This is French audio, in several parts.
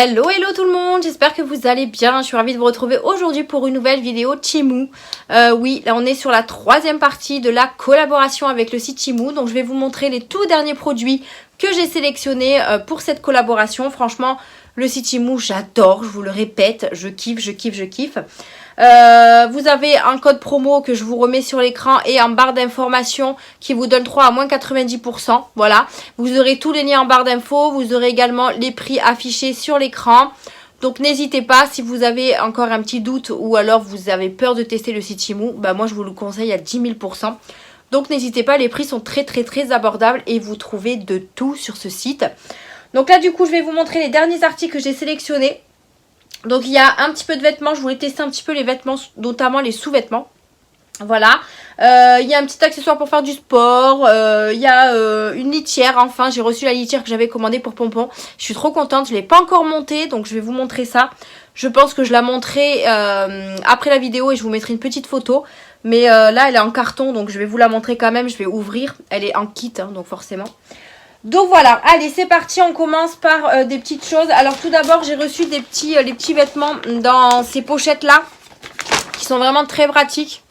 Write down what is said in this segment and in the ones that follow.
Hello tout le monde, j'espère que vous allez bien. Je suis ravie de vous retrouver aujourd'hui pour une nouvelle vidéo Temu. Oui, là on est sur la troisième partie de la collaboration avec le site Temu. Donc je vais vous montrer les tout derniers produits que j'ai sélectionnés pour cette collaboration. Franchement, le site Temu, j'adore, je vous le répète, je kiffe. Vous avez un code promo que je vous remets sur l'écran et en barre d'informations qui vous donne 3 à moins 90%. Voilà, vous aurez tous les liens en barre d'infos, vous aurez également les prix affichés sur l'écran. Donc n'hésitez pas, si vous avez encore un petit doute ou alors vous avez peur de tester le site Temu, bah moi je vous le conseille à 10 000%. Donc n'hésitez pas, les prix sont très abordables et vous trouvez de tout sur ce site. Donc là du coup je vais vous montrer les derniers articles que j'ai sélectionnés. Donc il y a un petit peu de vêtements, je voulais tester un petit peu les vêtements, notamment les sous-vêtements. Voilà, il y a un petit accessoire pour faire du sport, il y a une litière, enfin j'ai reçu la litière que j'avais commandée pour Pompon. Je suis trop contente, je ne l'ai pas encore montée, donc je vais vous montrer ça. Je pense que je la montrerai après la vidéo et je vous mettrai une petite photo. Mais là elle est en carton, donc je vais vous la montrer quand même, je vais ouvrir. Elle est en kit, hein, donc forcément. Donc voilà, allez c'est parti, on commence par des petites choses. Alors tout d'abord j'ai reçu les petits vêtements dans ces pochettes là, qui sont vraiment très pratiques.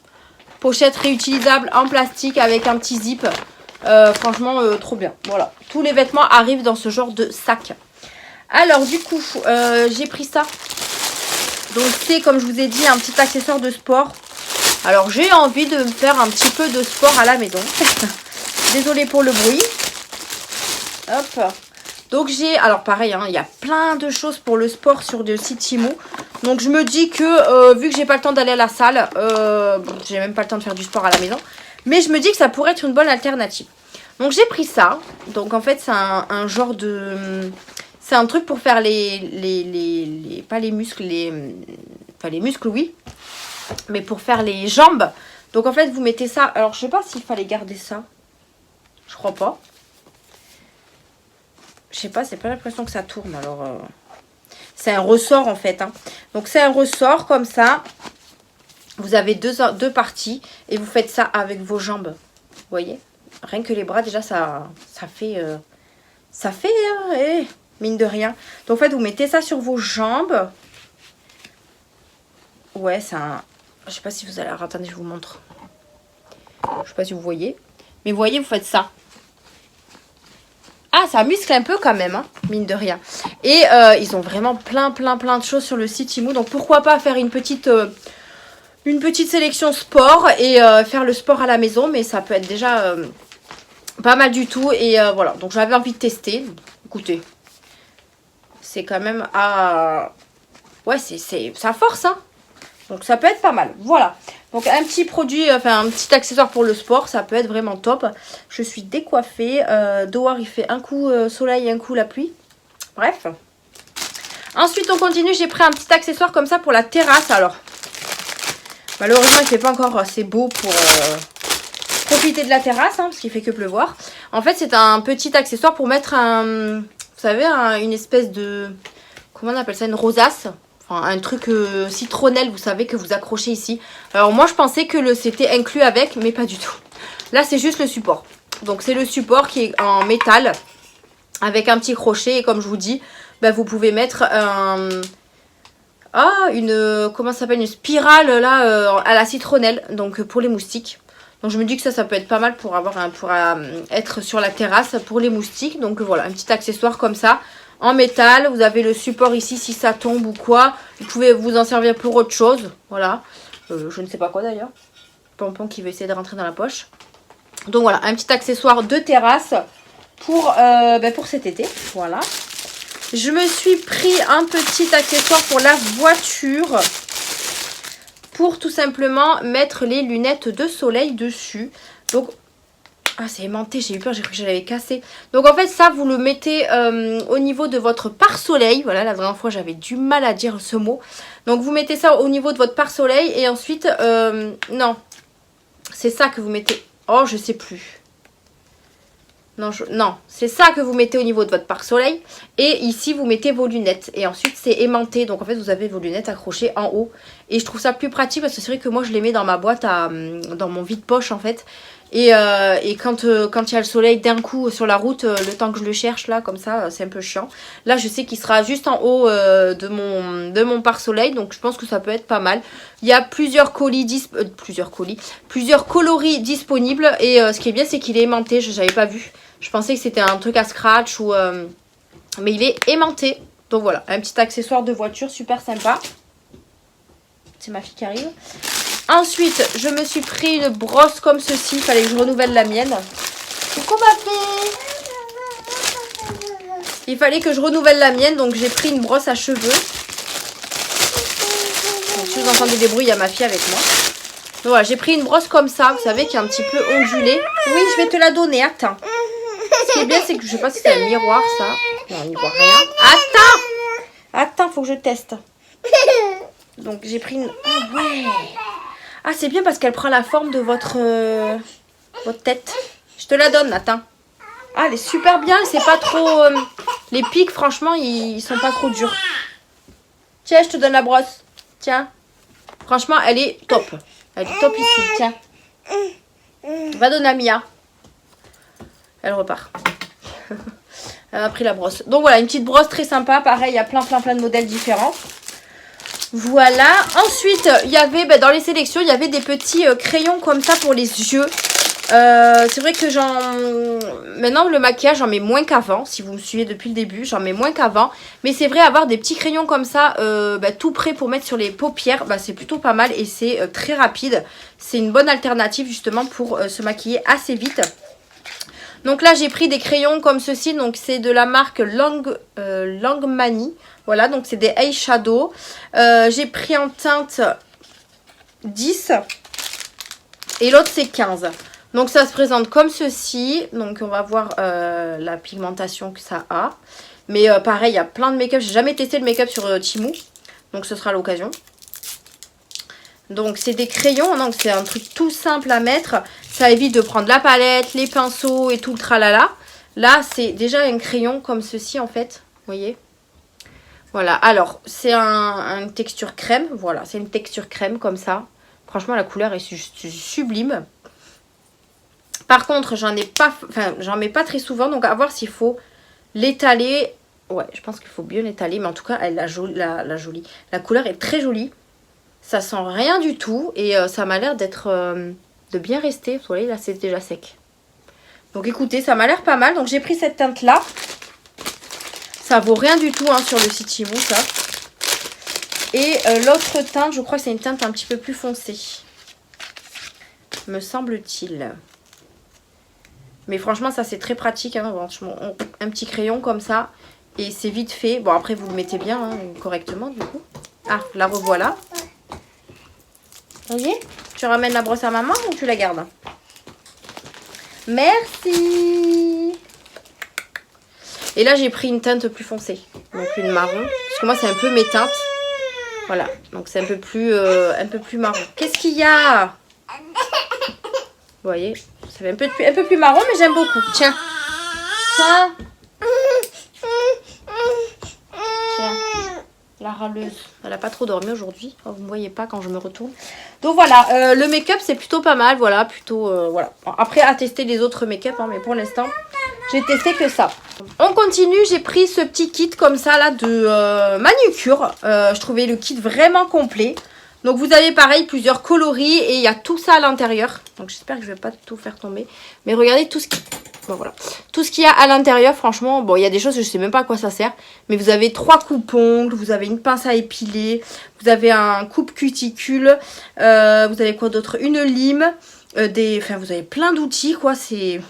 Pochettes réutilisables en plastique avec un petit zip, franchement trop bien. Voilà, tous les vêtements arrivent dans ce genre de sac. Alors du coup j'ai pris ça. Donc c'est comme je vous ai dit un petit accessoire de sport. Alors j'ai envie de me faire un petit peu de sport à la maison. Désolée pour le bruit. Hop. Donc j'ai, alors pareil, hein, il y a plein de choses pour le sport sur le site Temu. Donc je me dis que vu que j'ai pas le temps d'aller à la salle, j'ai même pas le temps de faire du sport à la maison. Mais je me dis que ça pourrait être une bonne alternative. Donc j'ai pris ça. Donc en fait c'est un genre de... C'est un truc pour faire pas les muscles, enfin les muscles oui. Mais pour faire les jambes. Donc en fait vous mettez ça, alors je sais pas s'il fallait garder ça. Je crois pas. Je sais pas, c'est pas l'impression que ça tourne. Alors, c'est un ressort en fait. Hein. Donc, c'est un ressort comme ça. Vous avez deux parties et vous faites ça avec vos jambes. Vous voyez? Rien que les bras, déjà, ça fait... mine de rien. Donc, en fait, vous mettez ça sur vos jambes. Ouais, c'est un... Je sais pas si vous allez... Alors, attendez, je vous montre. Je sais pas si vous voyez. Mais vous voyez, vous faites ça. Ah, ça muscle un peu quand même, hein, mine de rien. Et ils ont vraiment plein de choses sur le site Temu. Donc pourquoi pas faire une petite sélection sport et faire le sport à la maison. Mais ça peut être déjà pas mal du tout. Et voilà, donc j'avais envie de tester. Écoutez, c'est quand même à... Ouais, ça force, hein. Donc ça peut être pas mal, voilà. Donc un petit produit, enfin un petit accessoire pour le sport, ça peut être vraiment top. Je suis décoiffée, dehors il fait un coup soleil et un coup la pluie. Bref. Ensuite on continue, j'ai pris un petit accessoire comme ça pour la terrasse. Alors, malheureusement il ne fait pas encore assez beau pour profiter de la terrasse, hein, parce qu'il fait que pleuvoir. En fait c'est un petit accessoire pour mettre vous savez, une espèce de... Comment on appelle ça? Une rosace. Un truc citronnelle, vous savez, que vous accrochez ici. Alors moi je pensais que c'était inclus avec, mais pas du tout. Là c'est juste le support. Donc c'est le support qui est en métal avec un petit crochet. Et comme je vous dis, bah, vous pouvez mettre comment ça s'appelle, une spirale là à la citronnelle. Donc pour les moustiques. Donc je me dis que ça peut être pas mal pour être sur la terrasse pour les moustiques. Donc voilà, un petit accessoire comme ça. En métal, vous avez le support ici si ça tombe ou quoi. Vous pouvez vous en servir pour autre chose. Voilà. Je ne sais pas quoi d'ailleurs. Pompon qui veut essayer de rentrer dans la poche. Donc voilà, un petit accessoire de terrasse pour cet été. Voilà. Je me suis pris un petit accessoire pour la voiture. Pour tout simplement mettre les lunettes de soleil dessus. Donc... Ah, c'est aimanté, j'ai eu peur, j'ai cru que je l'avais cassé. Donc en fait ça vous le mettez au niveau de votre pare-soleil. Voilà, la dernière fois j'avais du mal à dire ce mot. Donc vous mettez ça au niveau de votre pare-soleil. Et ensuite, non, c'est ça que vous mettez. Oh, je sais plus. Non, c'est ça que vous mettez au niveau de votre pare-soleil. Et ici vous mettez vos lunettes. Et ensuite c'est aimanté. Donc en fait vous avez vos lunettes accrochées en haut. Et je trouve ça plus pratique parce que c'est vrai que moi je les mets dans ma boîte dans mon vide-poche en fait. Et quand il y a le soleil d'un coup sur la route, le temps que je le cherche là, comme ça, c'est un peu chiant. Là, je sais qu'il sera juste en haut de mon pare-soleil, donc je pense que ça peut être pas mal. Il y a plusieurs coloris disponibles. Et ce qui est bien, c'est qu'il est aimanté. Je n'avais pas vu. Je pensais que c'était un truc à scratch ou mais il est aimanté. Donc voilà, un petit accessoire de voiture super sympa. C'est ma fille qui arrive. Ensuite, je me suis pris une brosse comme ceci. Il fallait que je renouvelle la mienne. Coucou papé. Il fallait que je renouvelle la mienne. Donc j'ai pris une brosse à cheveux. Donc, si vous entendez des bruits, il y a ma fille avec moi. Donc voilà, j'ai pris une brosse comme ça. Vous savez, qui est un petit peu ondulée. Oui, je vais te la donner. Attends. Ce qui est bien, c'est que je sais pas si c'est un miroir ça. Non, on n'y voit rien. Attends, faut que je teste. Donc j'ai pris une... Ah ouais. Ah, c'est bien parce qu'elle prend la forme de votre tête. Je te la donne, Nathan. Ah, elle est super bien. C'est pas trop... les pics, franchement, ils sont pas trop durs. Tiens, je te donne la brosse. Tiens. Franchement, elle est top. Elle est top ici. Tiens. Va donner à Mia. Elle repart. Elle a pris la brosse. Donc voilà, une petite brosse très sympa. Pareil, il y a plein de modèles différents. Voilà. Ensuite, il y avait dans les sélections, il y avait des petits crayons comme ça pour les yeux. C'est vrai que maintenant le maquillage, j'en mets moins qu'avant. Si vous me suivez depuis le début, j'en mets moins qu'avant. Mais c'est vrai, avoir des petits crayons comme ça, tout prêt pour mettre sur les paupières, c'est plutôt pas mal. Et c'est très rapide. C'est une bonne alternative justement pour se maquiller assez vite. Donc là, j'ai pris des crayons comme ceci. Donc c'est de la marque Langmani. Voilà, donc c'est des eyeshadow. J'ai pris en teinte 10 et l'autre c'est 15. Donc ça se présente comme ceci. Donc on va voir la pigmentation que ça a. Mais pareil, il y a plein de make-up. J'ai jamais testé le make-up sur Temu. Donc ce sera l'occasion. Donc c'est des crayons. Donc c'est un truc tout simple à mettre. Ça évite de prendre la palette, les pinceaux et tout le tralala. Là c'est déjà un crayon comme ceci en fait. Vous voyez ? Voilà, alors c'est une texture crème, voilà, c'est une texture crème comme ça. Franchement, la couleur est sublime. Par contre, j'en mets pas très souvent, donc à voir s'il faut l'étaler. Ouais, je pense qu'il faut bien l'étaler, mais en tout cas, la couleur est très jolie. Ça sent rien du tout et ça m'a l'air de bien rester. Vous voyez, là, c'est déjà sec. Donc écoutez, ça m'a l'air pas mal. Donc j'ai pris cette teinte-là. Ça vaut rien du tout sur le site Temu, ça. Et l'autre teinte, je crois que c'est une teinte un petit peu plus foncée. Me semble-t-il. Mais franchement, ça c'est très pratique. Un petit crayon comme ça. Et c'est vite fait. Bon, après, vous le mettez bien correctement, du coup. Ah, la revoilà. Vous voyez ? Tu ramènes la brosse à maman ou tu la gardes ? Merci. Et là, j'ai pris une teinte plus foncée. Donc une marron. Parce que moi, c'est un peu mes teintes. Voilà. Donc c'est un peu plus marron. Qu'est-ce qu'il y a ? Vous voyez ? C'est un peu plus marron, mais j'aime beaucoup. Tiens. Tiens. Tiens. La râleuse. Elle n'a pas trop dormi aujourd'hui. Oh, vous ne me voyez pas quand je me retourne. Donc voilà. Le make-up, c'est plutôt pas mal. Voilà. Plutôt. Voilà. Bon, après, à tester les autres make-up. Mais pour l'instant, j'ai testé que ça. On continue, j'ai pris ce petit kit comme ça là de manucure. Je trouvais le kit vraiment complet. Donc vous avez pareil plusieurs coloris et il y a tout ça à l'intérieur. Donc j'espère que je vais pas tout faire tomber. Mais regardez tout ce qui... Bon, voilà. Tout ce qu'il y a à l'intérieur, franchement, bon il y a des choses que je sais même pas à quoi ça sert. Mais vous avez 3 coupes-ongles, vous avez une pince à épiler, vous avez un coupe cuticule, vous avez quoi d'autre? Une lime, enfin vous avez plein d'outils quoi, c'est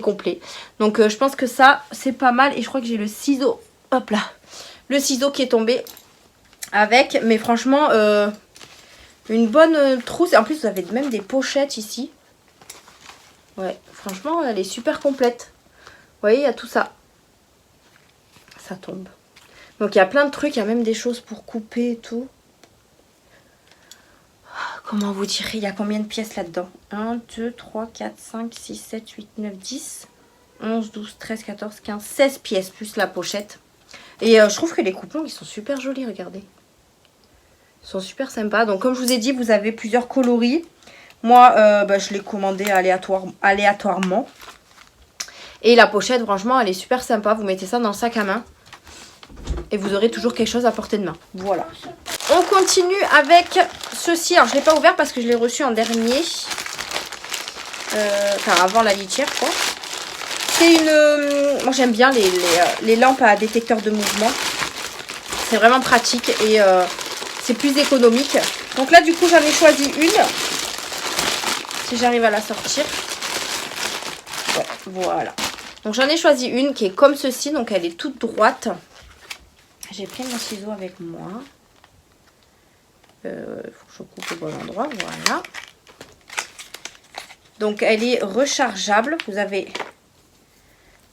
complet. Donc je pense que ça c'est pas mal. Et je crois que j'ai le ciseau, hop là, le ciseau qui est tombé avec. Mais franchement une bonne trousse. En plus vous avez même des pochettes ici. Ouais, franchement elle est super complète. Vous voyez, il y a tout ça. Ça tombe. Donc il y a plein de trucs, il y a même des choses pour couper et tout. Comment vous dire, il y a combien de pièces là-dedans? 1, 2, 3, 4, 5, 6, 7, 8, 9, 10, 11, 12, 13, 14, 15, 16 pièces plus la pochette. Et je trouve que les coupons, ils sont super jolis, regardez. Ils sont super sympas. Donc comme je vous ai dit, vous avez plusieurs coloris. Moi, je l'ai commandé aléatoirement. Et la pochette, franchement, elle est super sympa. Vous mettez ça dans le sac à main. Et vous aurez toujours quelque chose à portée de main. Voilà. On continue avec ceci. Alors, je ne l'ai pas ouvert parce que je l'ai reçu en dernier. Enfin, avant la litière, quoi. C'est une... Moi, j'aime bien les lampes à détecteur de mouvement. C'est vraiment pratique et c'est plus économique. Donc là, du coup, j'en ai choisi une. Si j'arrive à la sortir. Ouais, voilà. Donc j'en ai choisi une qui est comme ceci. Donc elle est toute droite. J'ai pris mon ciseau avec moi. Il faut que je coupe au bon endroit. Voilà. Donc elle est rechargeable. Vous avez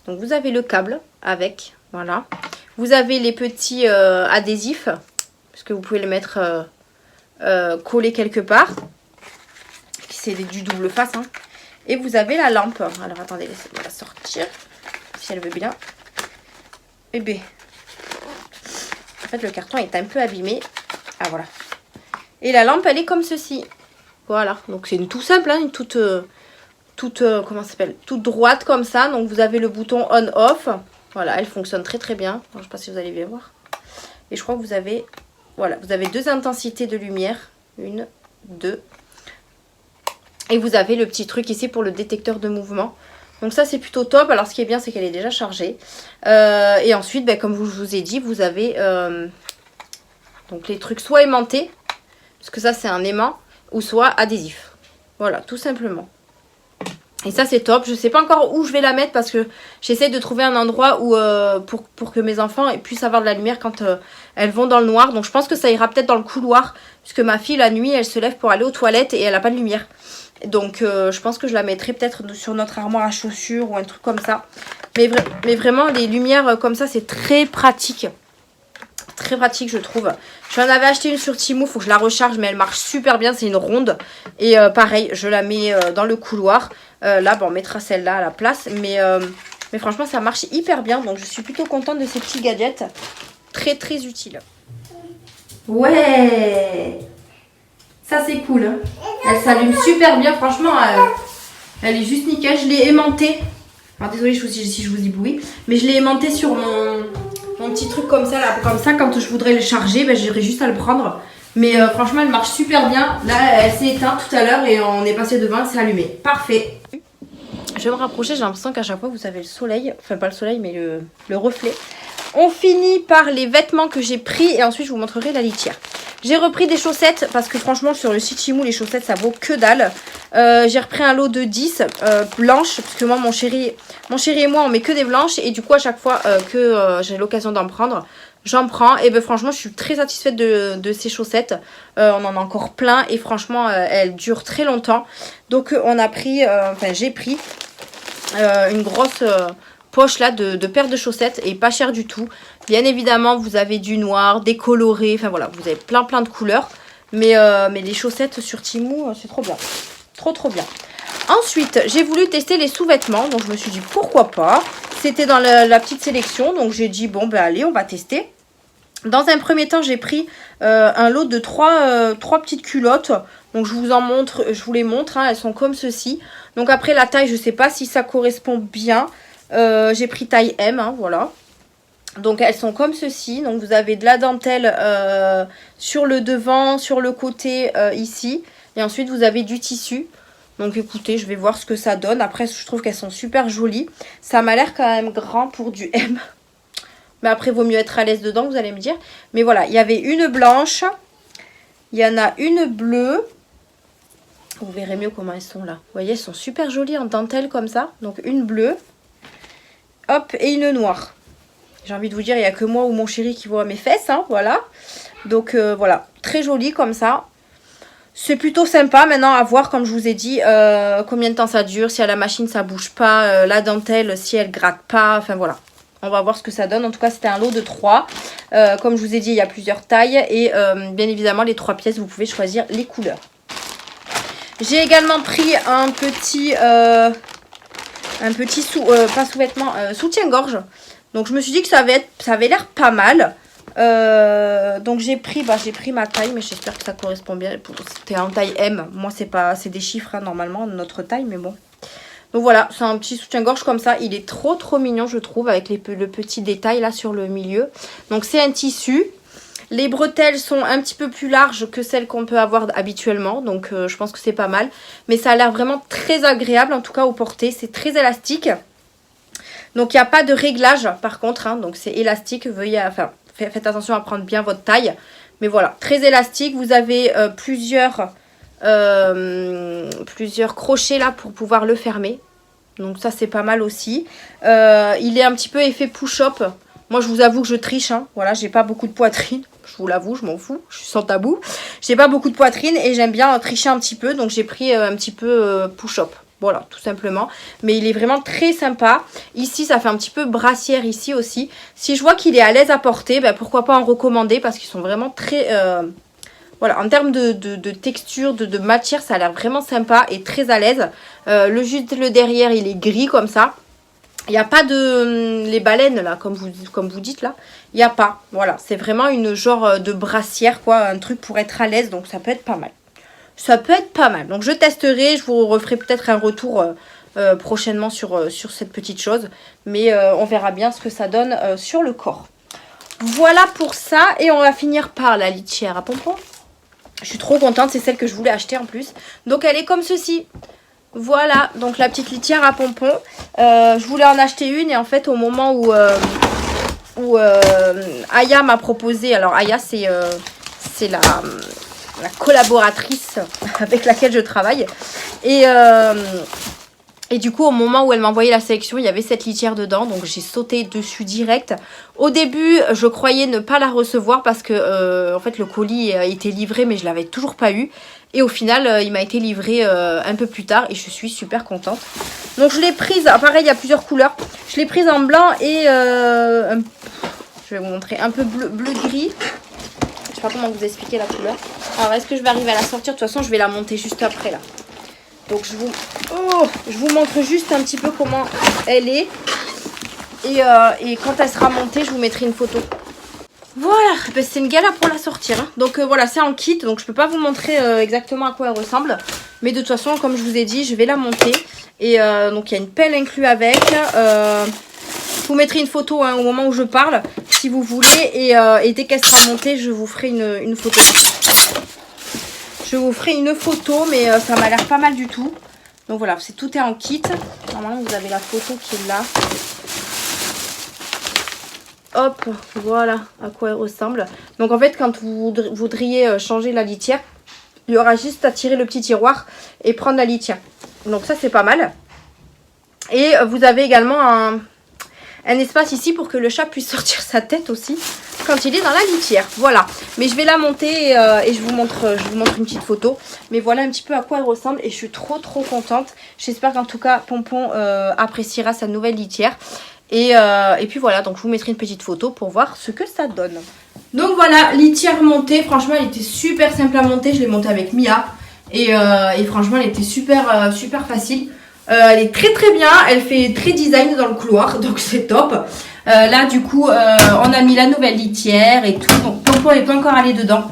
le câble avec. Voilà. Vous avez les petits adhésifs. Parce que vous pouvez les mettre collés quelque part. C'est du double face. Hein. Et vous avez la lampe. Alors attendez, laissez-moi la sortir. Si elle veut bien. Bébé. En fait, le carton est un peu abîmé. Ah, voilà. Et la lampe, elle est comme ceci. Voilà. Donc, c'est une tout simple. Hein, une toute comment ça s'appelle? Toute droite comme ça. Donc, vous avez le bouton on-off. Voilà, elle fonctionne très très bien. Alors, je ne sais pas si vous allez bien voir. Et je crois que vous avez... Voilà, vous avez 2 intensités de lumière. 1, 2. Et vous avez le petit truc ici pour le détecteur de mouvement. Donc ça, c'est plutôt top. Alors, ce qui est bien, c'est qu'elle est déjà chargée. Et ensuite, comme je vous ai dit, vous avez donc les trucs soit aimantés, parce que ça, c'est un aimant, ou soit adhésif. Voilà, tout simplement. Et ça, c'est top. Je ne sais pas encore où je vais la mettre, parce que j'essaie de trouver un endroit où pour que mes enfants puissent avoir de la lumière quand elles vont dans le noir. Donc, je pense que ça ira peut-être dans le couloir, puisque ma fille, la nuit, elle se lève pour aller aux toilettes et elle n'a pas de lumière. Donc je pense que je la mettrai peut-être sur notre armoire à chaussures ou un truc comme ça. Mais vraiment les lumières comme ça c'est très pratique. Très pratique je trouve. J'en avais acheté une sur Temu, il faut que je la recharge mais elle marche super bien. C'est une ronde. Et pareil je la mets dans le couloir. Là on mettra celle-là à la place. Mais franchement ça marche hyper bien. Donc je suis plutôt contente de ces petits gadgets. Très très utiles. Ouais! Ça c'est cool. Hein. Elle s'allume super bien. Franchement, elle est juste nickel. Je l'ai aimantée. Alors désolée si je vous éblouis. Mais je l'ai aimantée sur mon petit truc comme ça. Là, comme ça, quand je voudrais le charger, j'aurais juste à le prendre. Mais franchement, elle marche super bien. Là, elle s'est éteinte tout à l'heure et on est passé devant. Elle s'est allumée. Parfait. Je vais me rapprocher. J'ai l'impression qu'à chaque fois, vous avez le soleil. Enfin, pas le soleil, mais le reflet. On finit par les vêtements que j'ai pris. Et ensuite, je vous montrerai la litière. J'ai repris des chaussettes parce que franchement sur le site Temu les chaussettes ça vaut que dalle. J'ai repris un lot de 10 blanches parce que moi mon chéri et moi on met que des blanches et du coup à chaque fois que j'ai l'occasion d'en prendre j'en prends et franchement je suis très satisfaite de ces chaussettes. On en a encore plein et franchement elles durent très longtemps. Donc on a pris, j'ai pris une grosse... poche là de paires de chaussettes et pas cher du tout. Bien évidemment vous avez du noir, des colorés, enfin voilà vous avez plein de couleurs. Mais les chaussettes sur Temu c'est trop bien. Trop bien. Ensuite j'ai voulu tester les sous-vêtements donc je me suis dit pourquoi pas. C'était dans la petite sélection donc j'ai dit bon allez on va tester. Dans un premier temps j'ai pris un lot de 3 petites culottes. Donc je vous les montre hein, elles sont comme ceci. Donc après la taille je sais pas si ça correspond bien. J'ai pris taille M, hein, voilà. Donc elles sont comme ceci. Donc vous avez de la dentelle sur le devant, sur le côté ici. Et ensuite vous avez du tissu. Donc écoutez, je vais voir ce que ça donne. Après je trouve qu'elles sont super jolies. Ça m'a l'air quand même grand pour du M. Mais après vaut mieux être à l'aise dedans, vous allez me dire. Mais voilà, il y avait une blanche. Il y en a une bleue. Vous verrez mieux comment elles sont là. Vous voyez, elles sont super jolies en dentelle comme ça. Donc une bleue. Hop, et une noire. J'ai envie de vous dire, il n'y a que moi ou mon chéri qui voit mes fesses, hein, voilà. Donc voilà, très joli comme ça. C'est plutôt sympa. Maintenant, à voir, comme je vous ai dit, combien de temps ça dure. Si à la machine, ça bouge pas. La dentelle, si elle gratte pas. Enfin voilà, on va voir ce que ça donne. En tout cas, c'était un lot de 3. Comme je vous ai dit, il y a plusieurs tailles. Et bien évidemment, les 3 pièces, vous pouvez choisir les couleurs. J'ai également pris un petit... pas sous-vêtement, soutien-gorge. Donc je me suis dit que ça avait l'air pas mal. Donc j'ai pris ma taille, mais j'espère que ça correspond bien. C'était en taille M. Moi c'est des chiffres hein, normalement notre taille, mais bon. Donc voilà, c'est un petit soutien-gorge comme ça. Il est trop mignon je trouve, avec le petit détail là sur le milieu. Donc c'est un tissu. Les bretelles sont un petit peu plus larges que celles qu'on peut avoir habituellement. Donc je pense que c'est pas mal. Mais ça a l'air vraiment très agréable en tout cas au porté. C'est très élastique. Donc il n'y a pas de réglage par contre. Hein, donc c'est élastique. Faites attention à prendre bien votre taille. Mais voilà, très élastique. Vous avez plusieurs crochets là pour pouvoir le fermer. Donc ça c'est pas mal aussi. Il est un petit peu effet push-up. Moi je vous avoue que je triche. Hein. Voilà, j'ai pas beaucoup de poitrine. Je vous l'avoue, je m'en fous. Je suis sans tabou. J'ai pas beaucoup de poitrine et j'aime bien tricher un petit peu. Donc j'ai pris un petit peu push-up. Voilà, tout simplement. Mais il est vraiment très sympa. Ici, ça fait un petit peu brassière ici aussi. Si je vois qu'il est à l'aise à porter, ben, pourquoi pas en recommander parce qu'ils sont vraiment très... Voilà, en termes de texture, de matière, ça a l'air vraiment sympa et très à l'aise. Le derrière, il est gris comme ça. Il n'y a pas de... les baleines, là, comme vous dites, là. Il n'y a pas. Voilà, c'est vraiment une genre de brassière, quoi. Un truc pour être à l'aise, donc ça peut être pas mal. Ça peut être pas mal. Donc je testerai, je vous referai peut-être un retour prochainement sur cette petite chose. Mais on verra bien ce que ça donne sur le corps. Voilà pour ça. Et on va finir par la litière à pompons. Je suis trop contente, c'est celle que je voulais acheter en plus. Donc elle est comme ceci. Voilà, donc la petite litière à pompons. Je voulais en acheter une et en fait au moment où Aya m'a proposé... Alors Aya c'est la collaboratrice avec laquelle je travaille. Et du coup, au moment où elle m'a envoyé la sélection, il y avait cette litière dedans. Donc, j'ai sauté dessus direct. Au début, je croyais ne pas la recevoir parce que, en fait, le colis a été livré, mais je ne l'avais toujours pas eu. Et au final, il m'a été livré un peu plus tard et je suis super contente. Donc, je l'ai prise, pareil, il y a plusieurs couleurs. Je l'ai prise en blanc et, je vais vous montrer, un peu bleu-gris. Je sais pas comment vous expliquer la couleur. Alors, est-ce que je vais arriver à la sortir? De toute façon, je vais la monter juste après, là. Donc je vous montre juste un petit peu comment elle est. Et quand elle sera montée, je vous mettrai une photo. Voilà, ben c'est une galère pour la sortir. Hein. Donc voilà, c'est en kit. Donc je peux pas vous montrer exactement à quoi elle ressemble. Mais de toute façon, comme je vous ai dit, je vais la monter. Et donc il y a une pelle inclue avec. Je vous mettrai une photo hein, au moment où je parle, si vous voulez. Et dès qu'elle sera montée, je vous ferai une photo. Je vous ferai une photo, mais ça m'a l'air pas mal du tout. Donc voilà, tout est en kit. Normalement, vous avez la photo qui est là. Hop, voilà à quoi elle ressemble. Donc en fait, quand vous voudriez changer la litière, il y aura juste à tirer le petit tiroir et prendre la litière. Donc ça, c'est pas mal. Et vous avez également un espace ici pour que le chat puisse sortir sa tête aussi quand il est dans la litière. Voilà, mais je vais la monter et je vous montre une petite photo. Mais voilà un petit peu à quoi elle ressemble et je suis trop contente. J'espère qu'en tout cas Pompon appréciera sa nouvelle litière. Et puis voilà, donc je vous mettrai une petite photo pour voir ce que ça donne. Donc voilà, litière montée, franchement elle était super simple à monter. Je l'ai montée avec Mia et franchement elle était super facile. Elle est très bien, elle fait très design dans le couloir, donc c'est top. Là du coup on a mis la nouvelle litière et tout, donc Pompon n'est pas encore allé dedans.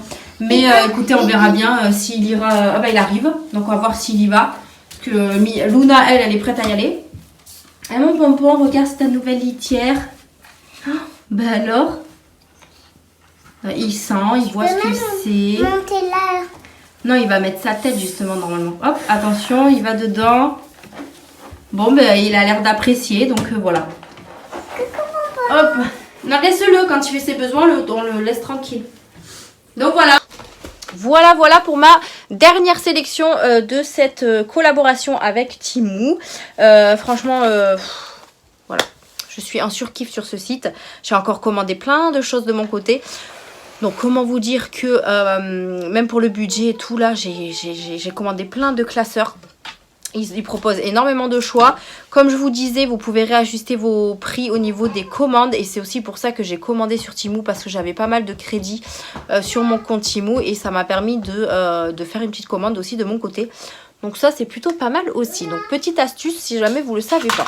Mais écoutez, on verra bien s'il ira. Ah bah il arrive, donc on va voir s'il y va. Parce que Luna elle est prête à y aller. Ah mon Pompon, regarde ta nouvelle litière. Oh, bah alors il sent, il voit ce que c'est. Non, il va mettre sa tête justement normalement. Hop, attention, il va dedans. Bon, ben il a l'air d'apprécier, donc voilà. Hop, non, laisse-le quand il fait ses besoins, on le laisse tranquille. Donc voilà. Voilà pour ma dernière sélection de cette collaboration avec Temu. Franchement, voilà. Je suis en surkiff sur ce site. J'ai encore commandé plein de choses de mon côté. Donc comment vous dire que même pour le budget et tout là, j'ai commandé plein de classeurs. Ils proposent énormément de choix. Comme je vous disais, vous pouvez réajuster vos prix au niveau des commandes. Et c'est aussi pour ça que j'ai commandé sur Temu. Parce que j'avais pas mal de crédits sur mon compte Temu. Et ça m'a permis de faire une petite commande aussi de mon côté. Donc ça, c'est plutôt pas mal aussi. Donc petite astuce si jamais vous ne le savez pas.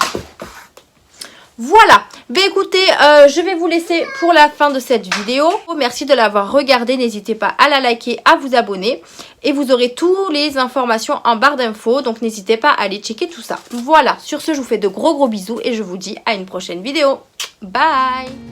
Voilà, ben écoutez, je vais vous laisser pour la fin de cette vidéo. Merci de l'avoir regardée, n'hésitez pas à la liker, à vous abonner. Et vous aurez toutes les informations en barre d'infos, donc n'hésitez pas à aller checker tout ça. Voilà, sur ce, je vous fais de gros bisous et je vous dis à une prochaine vidéo. Bye!